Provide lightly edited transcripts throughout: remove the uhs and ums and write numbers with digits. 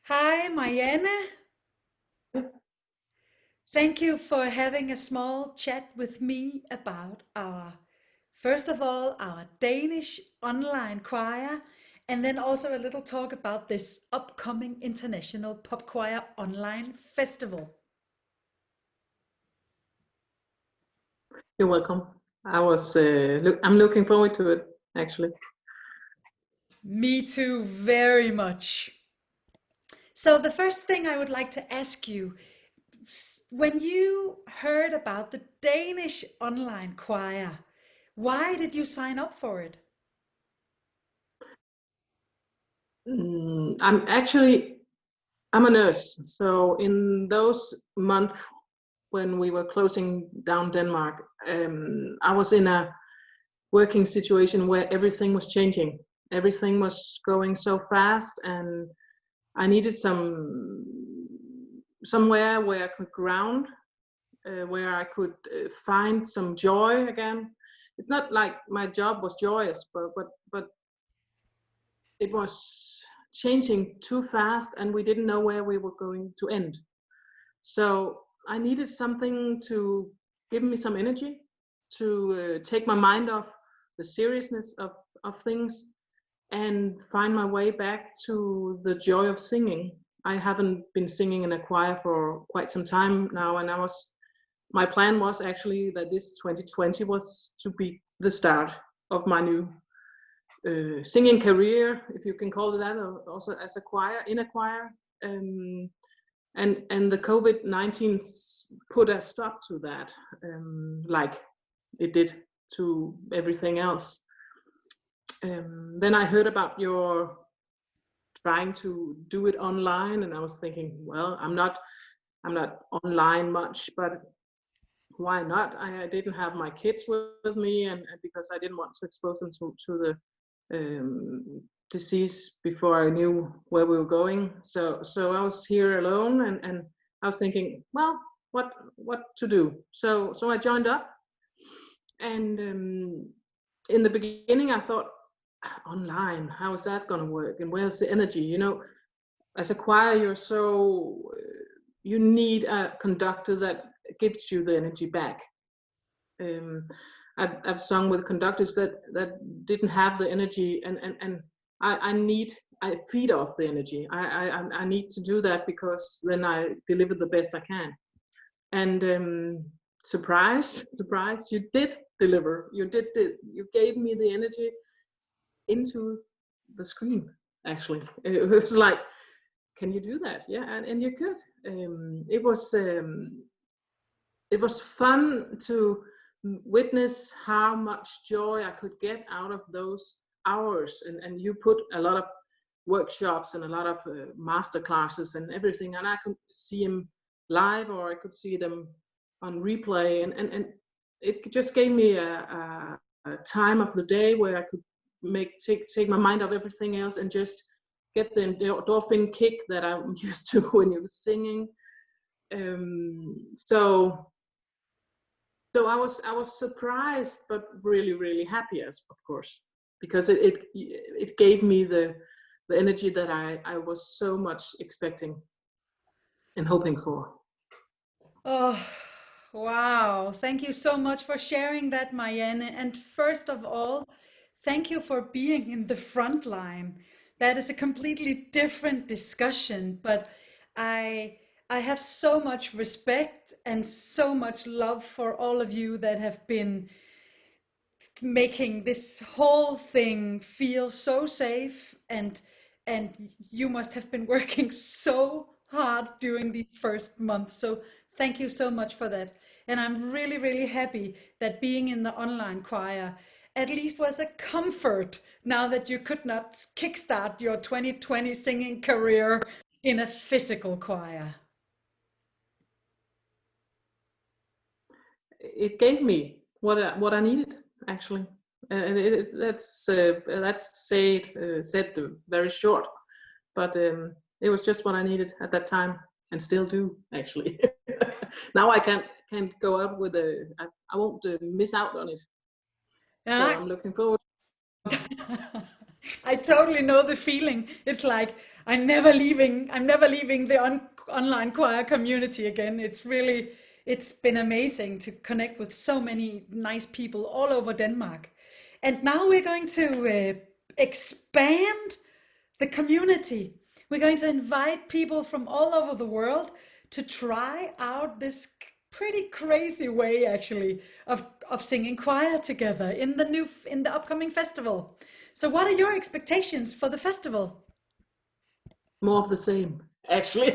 Hi, Marianne. Thank you for having a small chat with me about first of all, our Danish online choir, and then also a little talk about this upcoming International Pop Choir Online Festival. You're welcome. I'm looking forward to it, actually. Me too, very much. So, the first thing I would like to ask you, when you heard about the Danish online choir, why did you sign up for it? I'm a nurse. So in those months when we were closing down Denmark, I was in a working situation where everything was changing. Everything was going so fast, and I needed somewhere where I could ground, where I could find some joy again. It's not like my job was joyous, but it was changing too fast, and we didn't know where we were going to end. So I needed something to give me some energy, to take my mind off the seriousness of things, and find my way back to the joy of singing. I haven't been singing in a choir for quite some time now, and my plan was actually that this 2020 was to be the start of my new singing career, if you can call it that, or also as a choir, in a choir. Um, and the COVID-19 put a stop to that, like it did to everything else. Then I heard about your trying to do it online, and I was thinking, well, I'm not online much, but why not? I didn't have my kids with me, and because I didn't want to expose them to the disease before I knew where we were going. So I was here alone, and I was thinking, well, what to do? So I joined up, and in the beginning I thought, online, how is that going to work? And where's the energy? As a choir, you need a conductor that gives you the energy back. Um, I've sung with conductors that didn't have the energy, and I feed off the energy. I need to do that, because then I deliver the best I can. And surprise, you did deliver. You gave me the energy into the screen. Actually, it was like, can you do that? Yeah, and you could. It was fun to witness how much joy I could get out of those hours. And you put a lot of workshops and a lot of master classes and everything, and I could see them live, or I could see them on replay, and it just gave me a time of the day where I could take my mind off everything else and just get the endorphin kick that I'm used to when you're singing. So I was surprised, but really, really happy, as of course, because it gave me the energy that I was so much expecting and hoping for. Oh, wow. Thank you so much for sharing that, Marianne. And first of all, thank you for being in the front line. That is a completely different discussion, but I I have so much respect and so much love for all of you that have been making this whole thing feel so safe, and you must have been working so hard during these first months, so thank you so much for that. And I'm really, really happy that being in the online choir at least was a comfort now that you could not kickstart your 2020 singing career in a physical choir. It gave me what I needed, actually. And that's said very short, but it was just what I needed at that time, and still do, actually. Now I can't go up with I won't miss out on it. So Yeah. I'm looking forward. I totally know the feeling. It's like I'm never leaving the online choir community again. It's been amazing to connect with so many nice people all over Denmark. And now we're going to expand the community. We're going to invite people from all over the world to try out this pretty crazy way, actually, of singing choir together in the upcoming festival. So, what are your expectations for the festival? More of the same, actually,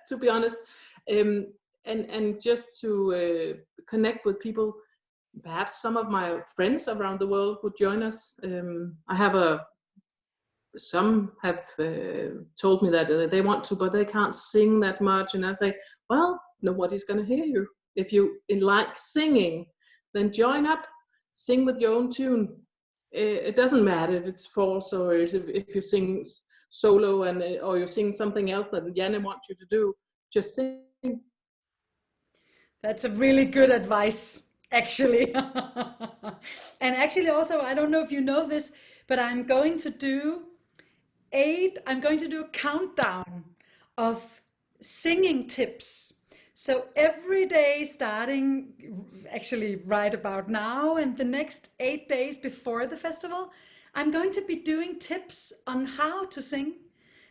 to be honest. Um, and just to connect with people, perhaps some of my friends around the world would join us. I have some have told me that they want to, but they can't sing that much. And I say, well, nobody's going to hear you. If you like singing, then join up, sing with your own tune. It doesn't matter if it's false or if you sing solo and or you sing something else that Janne wants you to do. Just sing. That's a really good advice, actually. And actually, also, I don't know if you know this, but I'm going to do a countdown of singing tips. So every day, starting actually right about now and the next 8 days before the festival, I'm going to be doing tips on how to sing.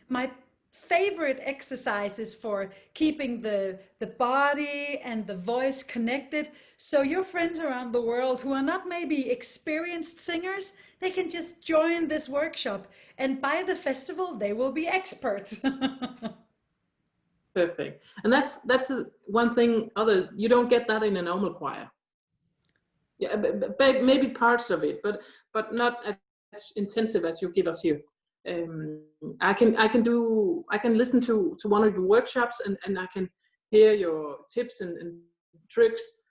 My favorite exercises for keeping the body and the voice connected. So your friends around the world who are not maybe experienced singers, they can just join this workshop, and by the festival they will be experts. Perfect. And that's one thing. Other you don't get that in a normal choir. Yeah, maybe parts of it, but not as intensive as you give us here. Um, I can listen to one of the workshops and I can hear your tips and tricks,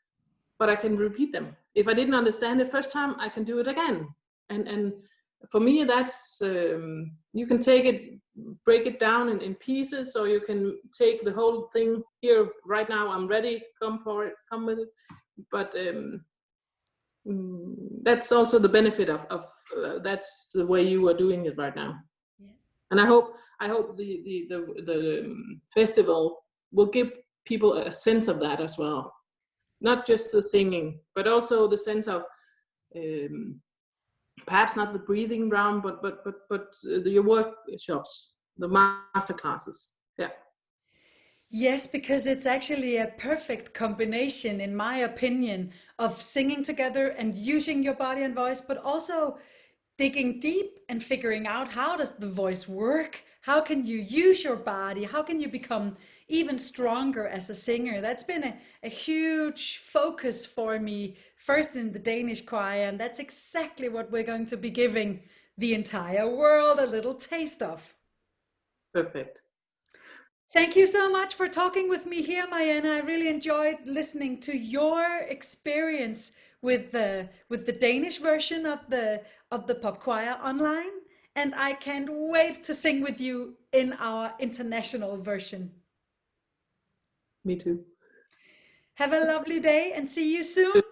but I can repeat them. If I didn't understand the first time, I can do it again. And for me, that's you can break it down in pieces, or you can take the whole thing here right now. I'm ready. Come for it. Come with it. But that's also the benefit of that's the way you are doing it right now. Yeah. And I hope the festival will give people a sense of that as well, not just the singing, but also the sense of um, perhaps not the breathing round, but your workshops, the master classes. Yeah, Yes, because it's actually a perfect combination, in my opinion, of singing together and using your body and voice, but also digging deep and figuring out how does the voice work? How can you use your body? How can you become even stronger as a singer? That's been a huge focus for me, first in the Danish choir, and that's exactly what we're going to be giving the entire world a little taste of. perfect. Thank you so much for talking with me here, Marianne. I really enjoyed listening to your experience with the Danish version of the pop choir online, and I can't wait to sing with you in our international version. Me too. Have a lovely day and see you soon.